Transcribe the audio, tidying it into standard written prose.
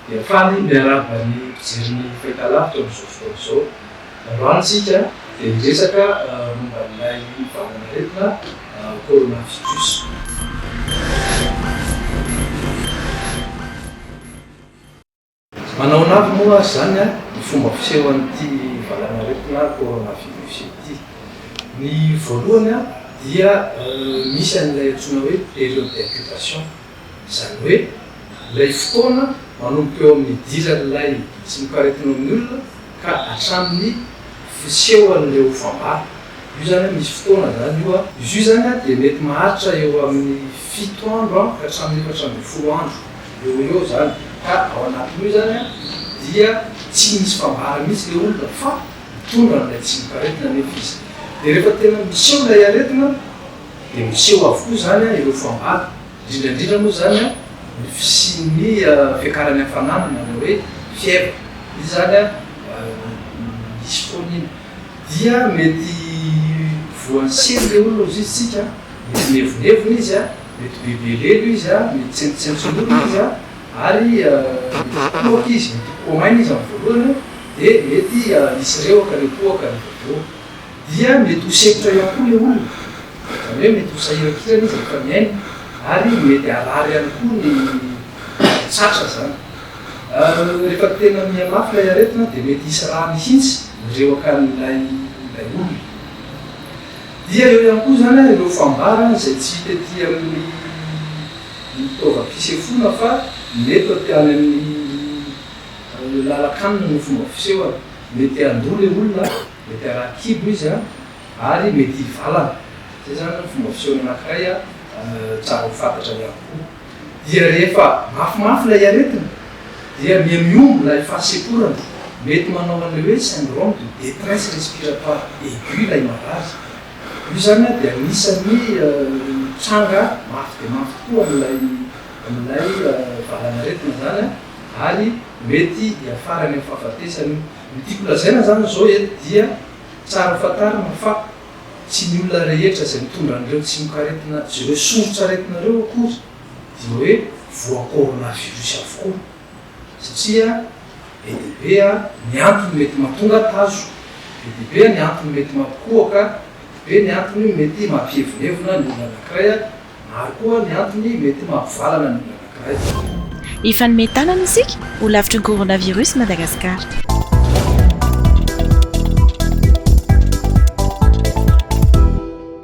dia faly miarabany mpijery ny fahitalavitra amin'izao fotoana izao. Androany isika dia miresaka momba n'ilay valanaretina coronavirus. Manao navy moa zany ny fomba fiseho an'ity valanaretina coronavirus ity. Ny voalohany dia misy an'ilay antsoina hoe période d'incubation, zany hoe ilay fotoana manomboka eo amin'ny diran'ilay tsy mikaretina amin'ny olona ka hatramin'ny fiseho an'ilay fambara. Io zany misy fotoana zany io izy io zany dia mety maharitra eo amin'ny 7 andro ka hatramin'ny 410 andro eo zany. Ka ao anatin'io zany dia tsy misy fambara mihitsy ilay olona fa mitondra n'ilay tsy mikaretina nefa izy. Dia rehefa tena miseho ilay aretina dia miseho avokoa zany ireo fambara. Indrindrandrindra moa zany ny fisian'ny fiakarany hafanana na hoe fièvre. Izy zany misy foana iny dia mety voansely ilay olona izy tsika, mety mevonevona izy mety bebelelo izy mety tsentsentsolona izy ary mety poaka izy, mety komaina izy amin'ny voalohany dia mety isy reoka ilay poaka ny voalohany. Dia mety ho sekotra ihany koa ilay olona, zany hoe mety ho sahiran-kirana izy rehefa miaina ary mety harary ihany koa ny tsatra zany. Rehefa tena mihamafy ilay aretina dia mety hisy raha mihitsy mireoka n'ilay olona. Dia eo ihany koa zany ireo fambara izay tsy hita ety amin'ny fitaovam-pisefona fa mety aty any amin'ny lalakanina no fomba fisehoana. Mety handoa ilay olona, mety haraha kibo izy ary mety hivalana. Zay zany ny fomba fisehoana anankiray tsara ho fantatra ihany koa. Dia rehefa mafimafy ilay aretina dia miomby ilay fahasekorana, mety manao an'ilay hoe syndrome de détresse respiratoire aiguë ilay malaza. Io zany dia anisan'ny tranga mafy dia mafy tokoa amin'ilay valanaretina zany ary mety hiafarany amin'ny fahafatesany. Ny tiako lazaina zany zao eto dia tsara fantarina fa tsy ny olona rehetra izay mitondra an'ireo tsy mikaretina ireo sorotsaretinareo akory dia hoe voa coronavirus avokoa, satria be dia be ny antony mety mahatonga tazo, be dia be ny antony mety mampipoaka, be ny antony mety mampievonevona ny olona anankiray, ary koa ny antony mety mampivalana ny olona anankiray. Ifanometanana isika ho lavitry ny coronavirus Madagasikara.